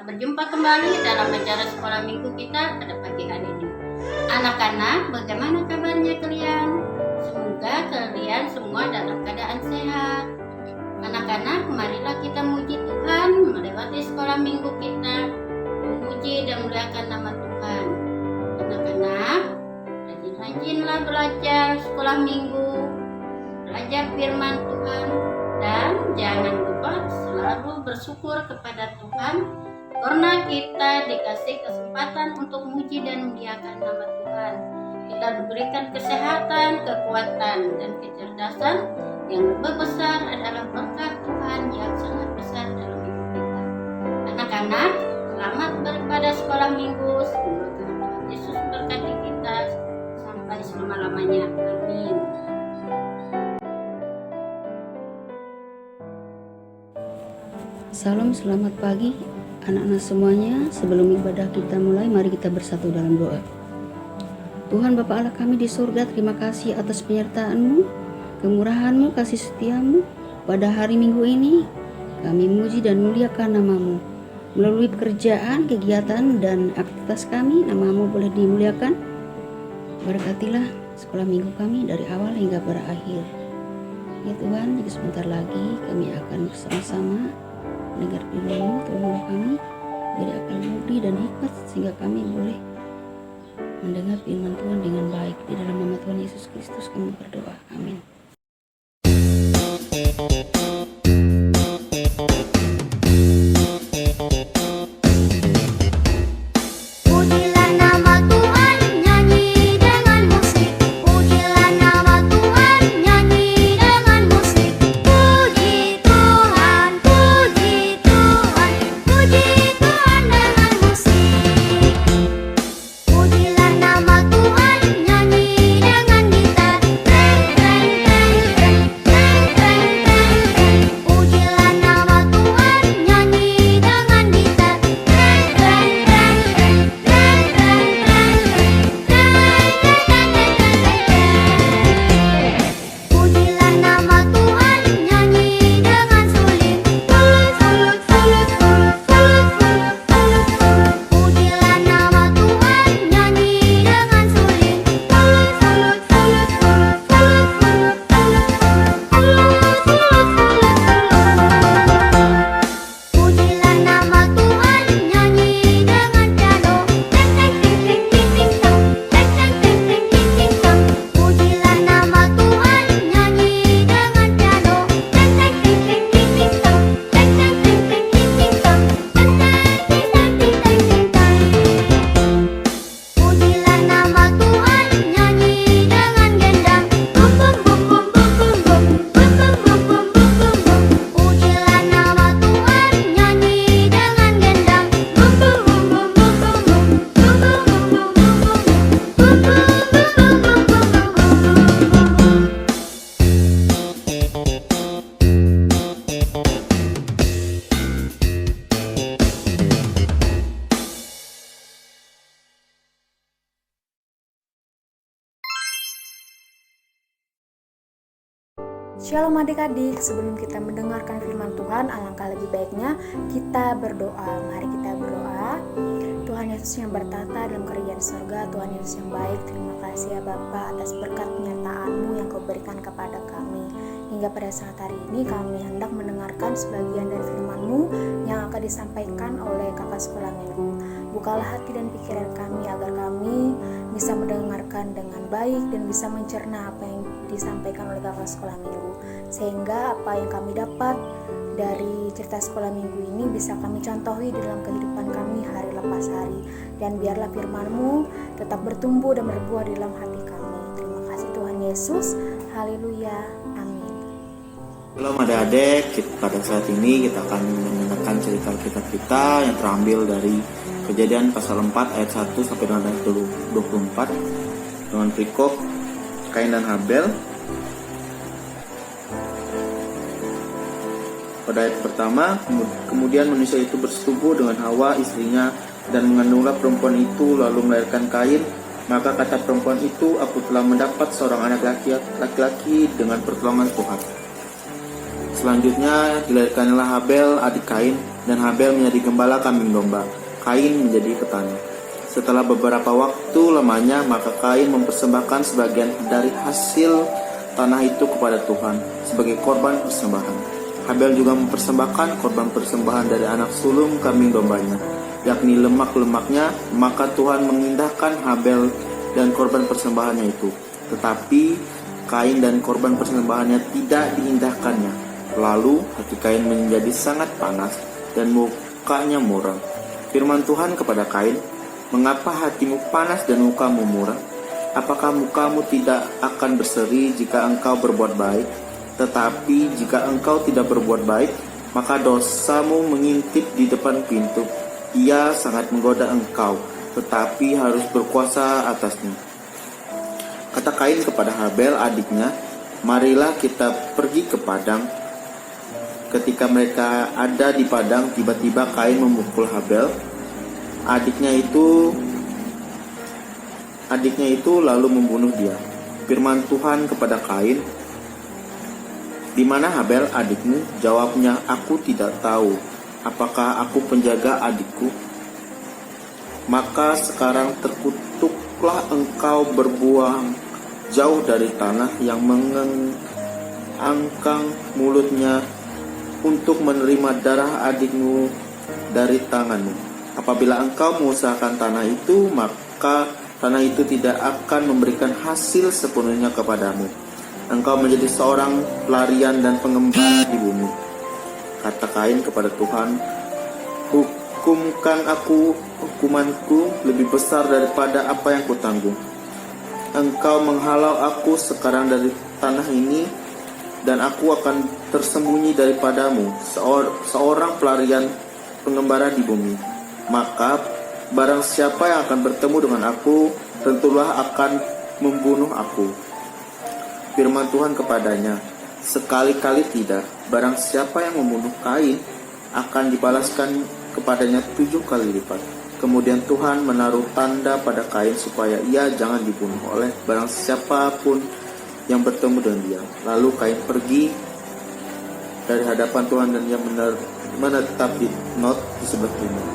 berjumpa kembali dalam acara sekolah minggu kita pada pagi hari ini. Anak-anak, bagaimana kabarnya kalian? Semoga kalian semua dalam keadaan sehat. Anak-anak, marilah kita muji Tuhan melewati sekolah minggu kita, memuji dan memuliakan nama Tuhan. Anak-anak, rajin-rajinlah belajar sekolah minggu, belajar firman Tuhan, dan jangan lupa selalu bersyukur kepada Tuhan karena kita dikasih kesempatan untuk memuji dan memuliakan nama Tuhan. Kita diberikan kesehatan, kekuatan, dan kecerdasan yang lebih besar adalah berkat Tuhan yang sangat besar dalam hidup kita. Anak-anak, selamat beribadah sekolah minggu. Semoga Tuhan Yesus berkati kita sampai selama-lamanya. Amin. Salam, selamat pagi anak-anak semuanya. Sebelum ibadah kita mulai, mari kita bersatu dalam doa. Tuhan Bapa Allah kami di surga, terima kasih atas penyertaan-Mu, kemurahan-Mu, kasih setia-Mu pada hari Minggu ini. Kami muji dan muliakan nama-Mu. Melalui pekerjaan, kegiatan, dan aktivitas kami, nama-Mu boleh dimuliakan. Berkatilah sekolah minggu kami dari awal hingga berakhir. Ya Tuhan, jadi sebentar lagi kami akan bersama-sama mendengar firman-Mu. Tolong kami beri akal budi dan hikmat sehingga kami boleh mendengar firman Tuhan dengan baik. Di dalam nama Tuhan Yesus Kristus kami berdoa. Amin. Shalom adik-adik, sebelum kita mendengarkan firman Tuhan, alangkah lebih baiknya kita berdoa. Mari kita berdoa. Tuhan Yesus yang bertata dalam kerajaan surga, Tuhan Yesus yang baik, terima kasih ya Bapa atas berkat penyertaan-Mu yang Kau berikan kepada kami. Hingga pada saat hari ini kami hendak mendengarkan sebagian dari firman-Mu yang akan disampaikan oleh kakak sekolah minggu. Bukalah hati dan pikiran kami agar kami bisa mendengarkan dengan baik dan bisa mencerna apa yang disampaikan oleh kakak sekolah minggu, sehingga apa yang kami dapat dari cerita sekolah minggu ini bisa kami contohi di dalam kehidupan kami hari lepas hari, dan biarlah firman-Mu tetap bertumbuh dan berbuah di dalam hati kami. Terima kasih Tuhan Yesus, haleluya, amin. Shalom adik-adik, pada saat ini kita akan mendengarkan cerita Alkitab kita yang terambil dari Kejadian pasal 4 ayat 1 sampai dengan ayat 24 dengan perikop Kain dan Habel. Pada ayat pertama, kemudian manusia itu bersetubuh dengan Hawa istrinya dan mengandunglah perempuan itu lalu melahirkan Kain. Maka kata perempuan itu, aku telah mendapat seorang anak laki-laki dengan pertolongan Tuhan. Selanjutnya dilahirkanlah Habel adik Kain. dan Habel menjadi gembala kambing domba. Kain menjadi petani. Setelah beberapa waktu lamanya, maka Kain mempersembahkan sebagian dari hasil tanah itu kepada Tuhan sebagai korban persembahan. Habel juga mempersembahkan korban persembahan dari anak sulung kambing dombanya, yakni lemak-lemaknya. Maka Tuhan mengindahkan Habel dan korban persembahannya itu, tetapi Kain dan korban persembahannya tidak diindahkannya. Lalu hati Kain menjadi sangat panas dan mukanya muram. Firman Tuhan kepada Kain, "Mengapa hatimu panas dan mukamu muram? Apakah mukamu tidak akan berseri jika engkau berbuat baik? Tetapi jika engkau tidak berbuat baik, maka dosamu mengintip di depan pintu. Ia sangat menggoda engkau, tetapi harus berkuasa atasnya." Kata Kain kepada Habel adiknya, "Marilah kita pergi ke padang." Ketika mereka ada di padang, tiba-tiba Kain memukul Habel, adiknya itu lalu membunuh dia. Firman Tuhan kepada Kain, "Di mana Habel adikmu?" Jawabnya, "Aku tidak tahu. Apakah aku penjaga adikku? Maka sekarang terkutuklah engkau berbuang jauh dari tanah yang mengangkang mulutnya untuk menerima darah adikmu dari tanganmu. Apabila engkau mengusahakan tanah itu, maka tanah itu tidak akan memberikan hasil sepenuhnya kepadamu. Engkau menjadi seorang pelarian dan pengembara di bumi." Kata Kain kepada Tuhan, "Hukumkan aku, hukumanku lebih besar daripada apa yang kutanggung. Engkau menghalau aku sekarang dari tanah ini, dan aku akan tersembunyi daripadamu, seorang pelarian pengembara di bumi. Maka barang siapa yang akan bertemu dengan aku, tentulah akan membunuh aku." Firman Tuhan kepadanya, "Sekali-kali tidak. Barang siapa yang membunuh Kain, akan dibalaskan kepadanya 7 kali lipat." Kemudian Tuhan menaruh tanda pada Kain supaya ia jangan dibunuh oleh barang siapapun yang bertemu dengan dia. Lalu Kain pergi dari hadapan Tuhan dan ia menetap di Not di sebelah timur.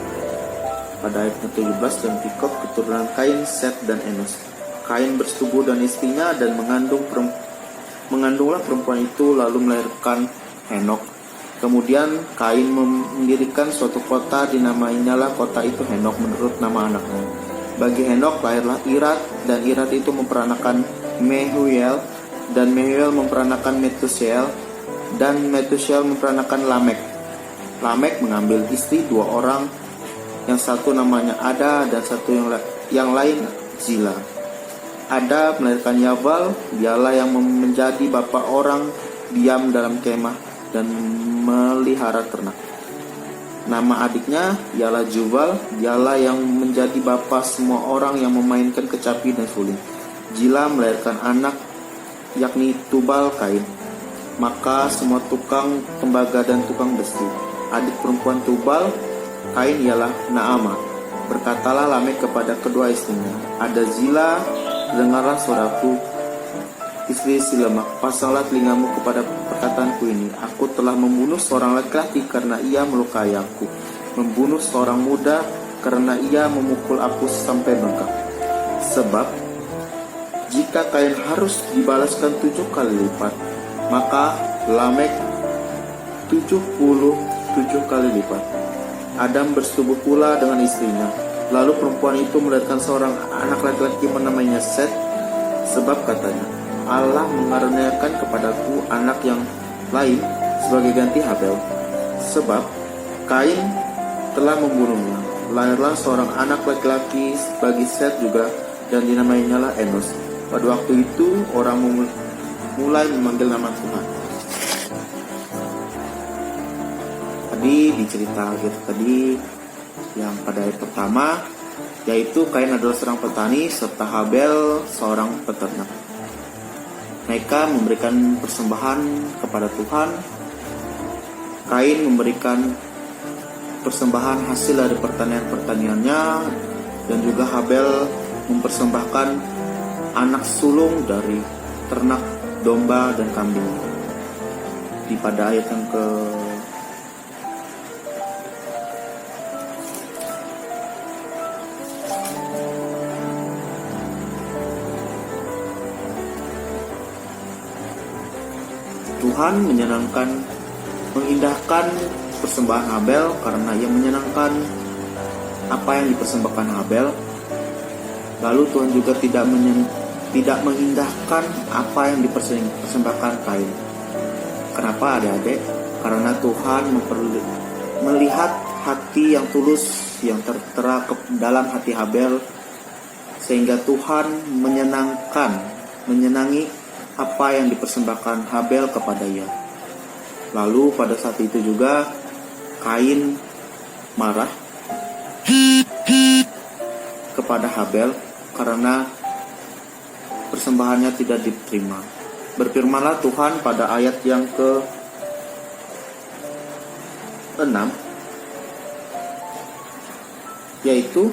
Pada ayat 17, dan Pikot keturunan Kain, Set dan Enos. Kain bersetubuh dan istrinya dan mengandunglah perempuan itu lalu melahirkan Henok. Kemudian Kain mendirikan suatu kota, dinamainyalah kota itu Henok menurut nama anaknya. Bagi Henok lahirlah Irat, dan Irat itu memperanakan Mehuel, dan Mehuel memperanakan Metusel, dan Metusel memperanakan Lamek. Lamek mengambil istri 2 orang, yang satu namanya Ada dan satu yang lain Zila. Ada melahirkan Yabal, dialah yang menjadi bapa orang diam dalam kemah dan melihara ternak. Nama adiknya ialah Jubal, dialah yang menjadi bapa semua orang yang memainkan kecapi dan suling. Zila melahirkan anak, yakni Tubal Kain. Maka semua tukang tembaga dan tukang besi. Adik perempuan Tubal Kain ialah Naamah. Berkatalah Lamek kepada kedua istrinya, "Ada Zila, dengarlah suaraku, istri si lemak, pasanglah telingamu kepada perkataanku ini. Aku telah membunuh seorang laki-laki karena ia melukai aku, membunuh seorang muda karena ia memukul aku sampai bengkak. Sebab jika Kain harus dibalaskan 7 kali lipat, maka Lamek 77 kali lipat." Adam bersetubuh pula dengan istrinya. Lalu perempuan itu melahirkan seorang anak laki-laki namanya Set, sebab katanya, "Allah mengaruniakan kepadaku anak yang lain sebagai ganti Habel, sebab Kain telah membunuhnya." Lahirlah seorang anak laki-laki bagi Set juga, dan dinamainyalah Enos. Pada waktu itu orang mulai memanggil nama Tuhan. Tadi di cerita kita tadi yang pada ayat pertama, yaitu Kain adalah seorang petani serta Habel seorang peternak. Mereka memberikan persembahan kepada Tuhan. Kain memberikan persembahan hasil dari pertaniannya, dan juga Habel mempersembahkan anak sulung dari ternak domba dan kambing. Pada ayat yang Tuhan mengindahkan persembahan Habel karena ia menyenangkan apa yang dipersembahkan Habel. Lalu Tuhan juga tidak mengindahkan apa yang dipersembahkan Kain. Kenapa adik-adik? Karena Tuhan melihat hati yang tulus yang tertera dalam hati Habel, sehingga Tuhan menyenangi apa yang dipersembahkan Habel kepada ia. Lalu pada saat itu juga Kain marah kepada Habel karena persembahannya tidak diterima. Berfirmanlah Tuhan pada ayat yang ke-6, yaitu,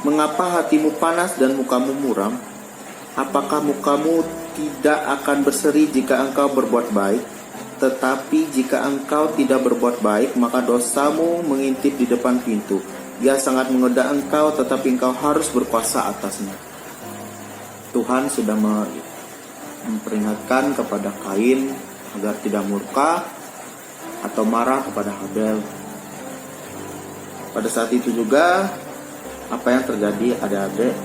mengapa hatimu panas dan mukamu muram? Apakah mukamu tidak akan berseri jika engkau berbuat baik? Tetapi jika engkau tidak berbuat baik, maka dosamu mengintip di depan pintu. Dia sangat menggoda engkau, tetapi engkau harus berkuasa atasnya. Tuhan sudah memperingatkan kepada Kain agar tidak murka atau marah kepada Habel. Pada saat itu juga apa yang terjadi adik-adik?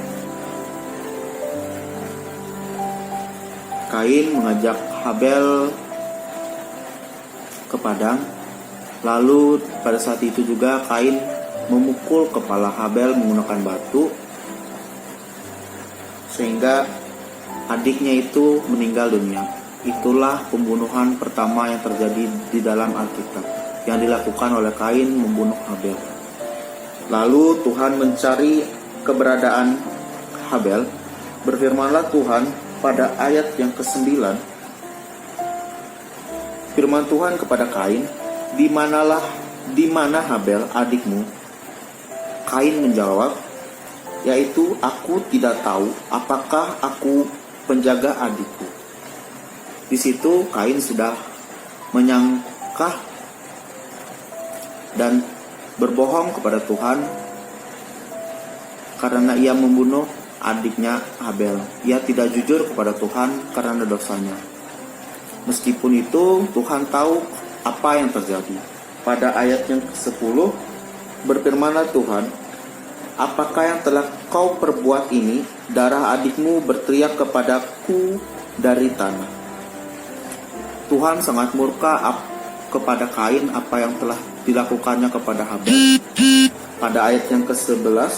Kain mengajak Habel ke padang. Lalu pada saat itu juga Kain memukul kepala Habel menggunakan batu, sehingga adiknya itu meninggal dunia. Itulah pembunuhan pertama yang terjadi di dalam Alkitab, yang dilakukan oleh Kain membunuh Habel. Lalu Tuhan mencari keberadaan Habel. Berfirmanlah Tuhan pada ayat yang ke-9. Firman Tuhan kepada Kain, di mana Habel adikmu? Kain menjawab, yaitu, aku tidak tahu apakah aku penjaga adikku. Di situ Kain sudah menyangka dan berbohong kepada Tuhan karena ia membunuh adiknya Habel. Ia tidak jujur kepada Tuhan karena dosanya. Meskipun itu, Tuhan tahu apa yang terjadi. Pada ayat yang ke-10, berfirmanlah Tuhan, apakah yang telah kau perbuat ini? Darah adikmu berteriak kepadaku dari tanah. Tuhan sangat murka kepada Kain apa yang telah dilakukannya kepada Habel. Pada ayat yang ke-11,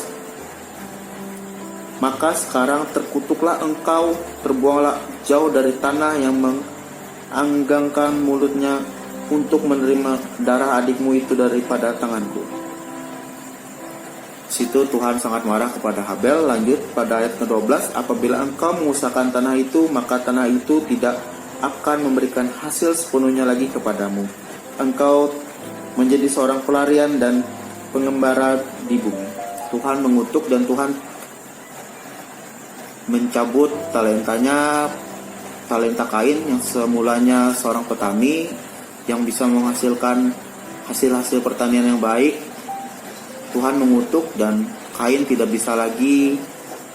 maka sekarang terkutuklah engkau, terbuanglah jauh dari tanah yang menganggangkan mulutnya untuk menerima darah adikmu itu daripada tanganku. Situ Tuhan sangat marah kepada Habel. Lanjut pada ayat ke-12, apabila engkau mengusahakan tanah itu, maka tanah itu tidak akan memberikan hasil sepenuhnya lagi kepadamu. Engkau menjadi seorang pelarian dan pengembara di bumi. Tuhan mengutuk dan Tuhan mencabut talenta Kain yang semulanya seorang petani yang bisa menghasilkan hasil-hasil pertanian yang baik. Tuhan mengutuk dan Kain tidak bisa lagi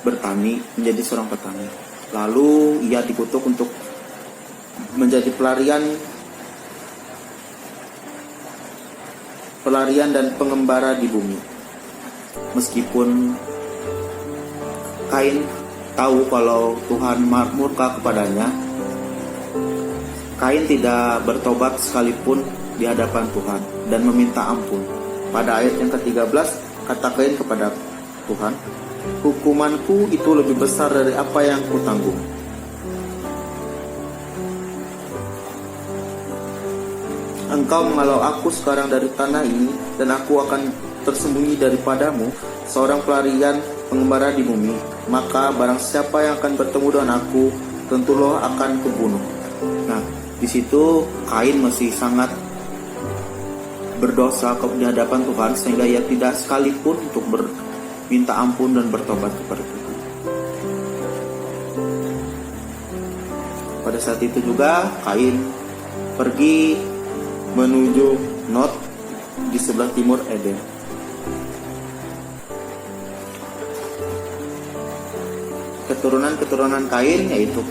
bertani, menjadi seorang petani. Lalu ia dikutuk untuk menjadi pelarian dan pengembara di bumi. Meskipun Kain tahu kalau Tuhan murka kepadanya, Kain tidak bertobat sekalipun di hadapan Tuhan dan meminta ampun. Pada ayat yang ke-13, kata Kain kepada Tuhan, hukumanku itu lebih besar dari apa yang kutanggung. Engkau mengalau aku sekarang dari tanah ini, dan aku akan tersembunyi daripadamu, seorang pelarian pengembara di bumi. Maka barang siapa yang akan bertemu dengan aku, tentulah akan kubunuh. Nah, di situ Kain masih sangat berdosa di hadapan Tuhan, sehingga ia tidak sekalipun untuk minta ampun dan bertobat kepada Tuhan. Pada saat itu juga Kain pergi menuju Nod di sebelah timur Eden. Keturunan Kain yaitu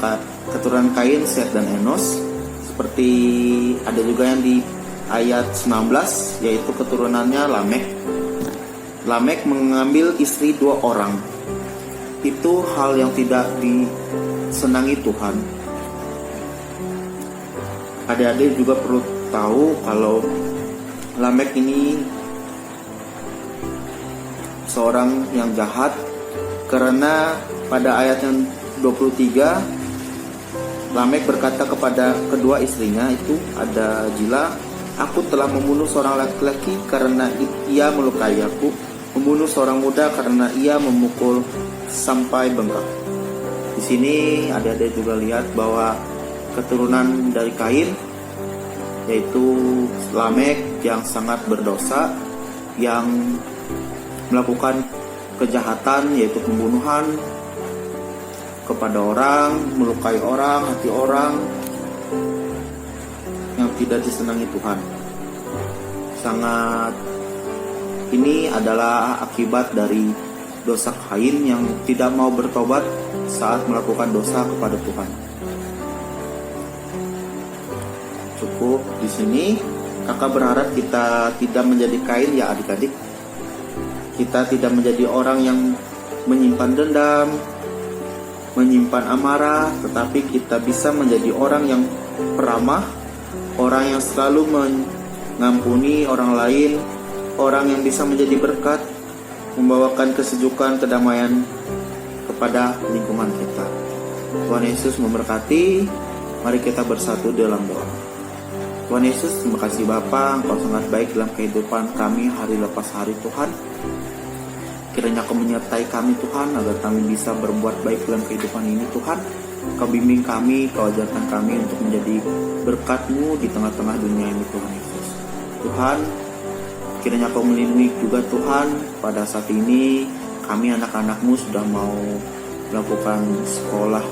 keturunan Kain, Set dan Enos. seperti ada juga yang di ayat 19, yaitu keturunannya Lamek. Lamek mengambil istri 2 orang. Itu hal yang tidak disenangi Tuhan. Adik-adik juga perlu tahu kalau Lamek ini seorang yang jahat, karena pada ayat yang 23 Lamek berkata kepada kedua istrinya, itu ada Zila, "Aku telah membunuh seorang laki-laki karena ia melukai aku, membunuh seorang muda karena ia memukul sampai bengkak." Di sini adik-adik juga lihat bahwa keturunan dari Kain, yaitu Lamek yang sangat berdosa, yang melakukan kejahatan, yaitu pembunuhan kepada orang, melukai orang, hati orang, yang tidak disenangi Tuhan. Ini adalah akibat dari dosa Kain yang tidak mau bertobat saat melakukan dosa kepada Tuhan. Cukup di sini. Kakak berharap kita tidak menjadi Kain ya adik-adik. Kita tidak menjadi orang yang menyimpan dendam, menyimpan amarah, tetapi kita bisa menjadi orang yang peramah, orang yang selalu mengampuni orang lain, orang yang bisa menjadi berkat, membawakan kesejukan, kedamaian kepada lingkungan kita. Tuhan Yesus memberkati. Mari kita bersatu dalam doa. Tuhan Yesus, terima kasih Bapa, Engkau sangat baik dalam kehidupan kami hari lepas hari Tuhan. Kiranya Kau menyertai kami Tuhan, agar kami bisa berbuat baik dalam kehidupan ini Tuhan. Kau bimbing kami, Kau ajarkan kami untuk menjadi berkat-Mu di tengah-tengah dunia ini Tuhan Yesus. Tuhan, kiranya Kau melindungi juga Tuhan, pada saat ini kami anak-anak-Mu sudah mau melakukan sekolah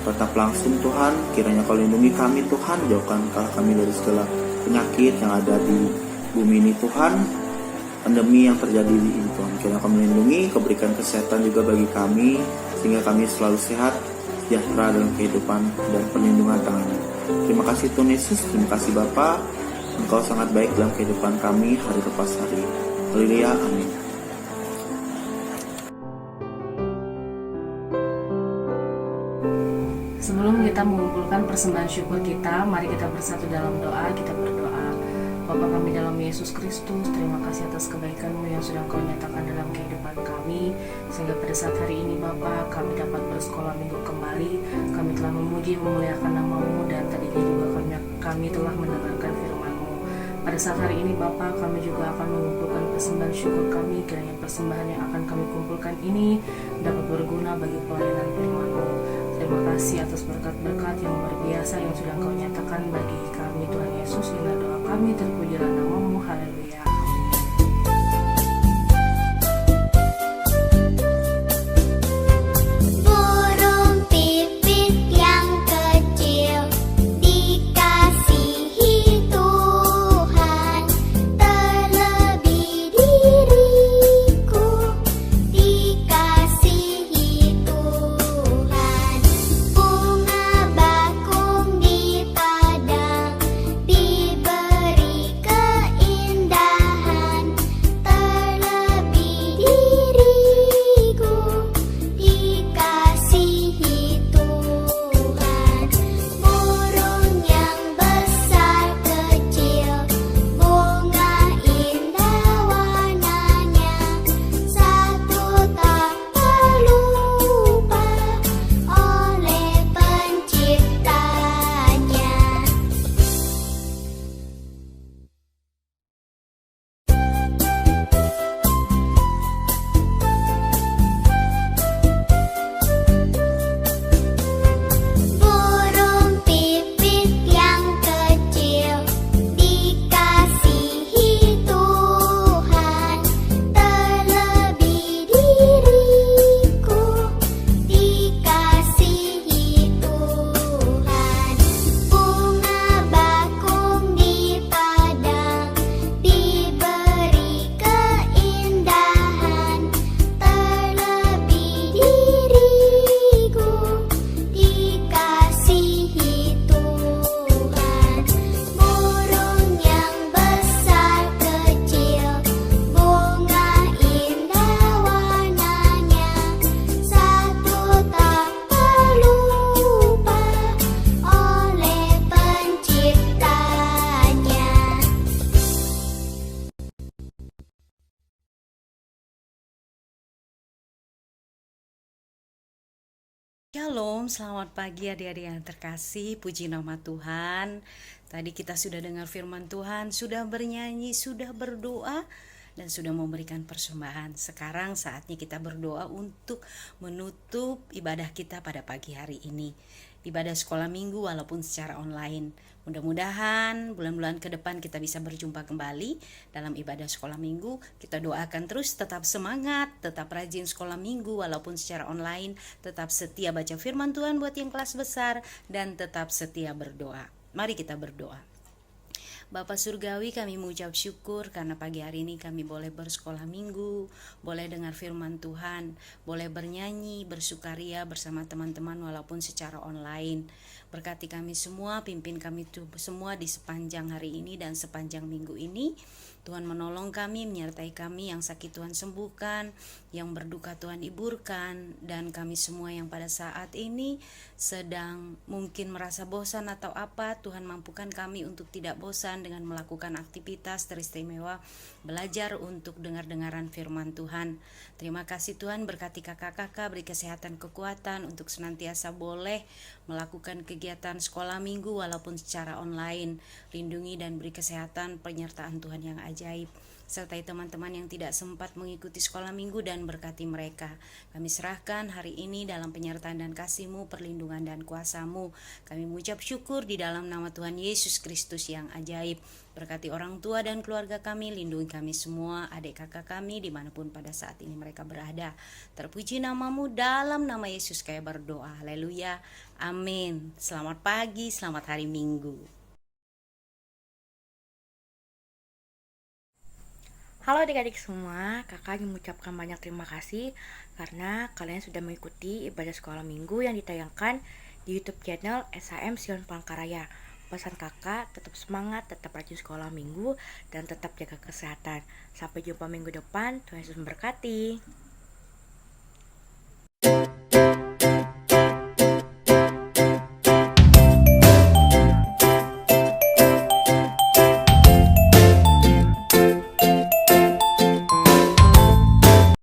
tetap langsung Tuhan. Kiranya Kau lindungi kami Tuhan, jauhkan kami dari segala penyakit yang ada di bumi ini Tuhan, pandemi yang terjadi di ini Tuhan. Kiranya Kau melindungi, Kau berikan kesehatan juga bagi kami, sehingga kami selalu sehat, sejahtera dalam kehidupan dan perlindungan tangan-Mu. Terima kasih Tuhan Yesus, terima kasih Bapa, Engkau sangat baik dalam kehidupan kami hari lepas hari. Haleluya, amin. Sebelum kita mengumpulkan persembahan syukur kita, mari kita bersatu dalam doa. Kita berdoa. Bapa kami dalam Yesus Kristus, terima kasih atas kebaikan-Mu yang sudah Kau nyatakan dalam kehidupan kami, sehingga pada saat hari ini Bapa, kami dapat bersekolah minggu kembali. Kami telah memuji memuliakan nama-Mu, dan tadinya juga kami telah mendengarkan firman-Mu. Pada saat hari ini Bapa, kami juga akan mengumpulkan persembahan syukur kami. Kiranya persembahan yang akan kami kumpulkan ini dapat berguna bagi pelayanan firman-Mu. Terima kasih atas berkat-berkat yang luar biasa yang sudah Kau nyatakan bagi kami Tuhan Yesus. Inilah doa kami, terpujilah nama-Mu. Haleluya. Burung pipit yang kecil dikasihi Tuhan, terlebih diriku dikasihi Tuhan. Bunga bakung di padang diberi keindahan. Shalom, selamat pagi adik-adik yang terkasih, puji nama Tuhan. Tadi kita sudah dengar firman Tuhan, sudah bernyanyi, sudah berdoa, dan sudah memberikan persembahan. Sekarang saatnya kita berdoa untuk menutup ibadah kita pada pagi hari ini. Ibadah sekolah minggu walaupun secara online. Mudah-mudahan bulan-bulan ke depan kita bisa berjumpa kembali dalam ibadah sekolah minggu. Kita doakan terus tetap semangat, tetap rajin sekolah minggu walaupun secara online, tetap setia baca firman Tuhan buat yang kelas besar, dan tetap setia berdoa. Mari kita berdoa. Bapa Surgawi, kami mengucap syukur karena pagi hari ini kami boleh bersekolah minggu, boleh dengar firman Tuhan, boleh bernyanyi, bersukaria bersama teman-teman walaupun secara online. Berkati kami semua, pimpin kami semua di sepanjang hari ini dan sepanjang minggu ini. Tuhan menolong kami, menyertai kami, yang sakit Tuhan sembuhkan, yang berduka Tuhan hiburkan, dan kami semua yang pada saat ini sedang mungkin merasa bosan atau apa, Tuhan mampukan kami untuk tidak bosan dengan melakukan aktivitas teristimewa, belajar untuk dengar-dengaran firman Tuhan. Terima kasih Tuhan, berkati kakak-kakak, beri kesehatan kekuatan untuk senantiasa boleh melakukan kegiatan sekolah minggu walaupun secara online. Lindungi dan beri kesehatan penyertaan Tuhan yang ajaib. Sertai teman-teman yang tidak sempat mengikuti sekolah minggu dan berkati mereka. Kami serahkan hari ini dalam penyertaan dan kasih-Mu, perlindungan dan kuasa-Mu. Kami mengucap syukur di dalam nama Tuhan Yesus Kristus yang ajaib. Berkati orang tua dan keluarga kami, lindungi kami semua, adik kakak kami dimanapun pada saat ini mereka berada. Terpuji nama-Mu, dalam nama Yesus kami berdoa. Haleluya, amin. Selamat pagi, selamat hari Minggu. Halo adik-adik semua, kakak ingin mengucapkan banyak terima kasih karena kalian sudah mengikuti ibadah sekolah minggu yang ditayangkan di YouTube channel SHM Sion Palangkaraya. Pesan kakak, tetap semangat, tetap rajin sekolah minggu, dan tetap jaga kesehatan. Sampai jumpa minggu depan, Tuhan Yesus memberkati.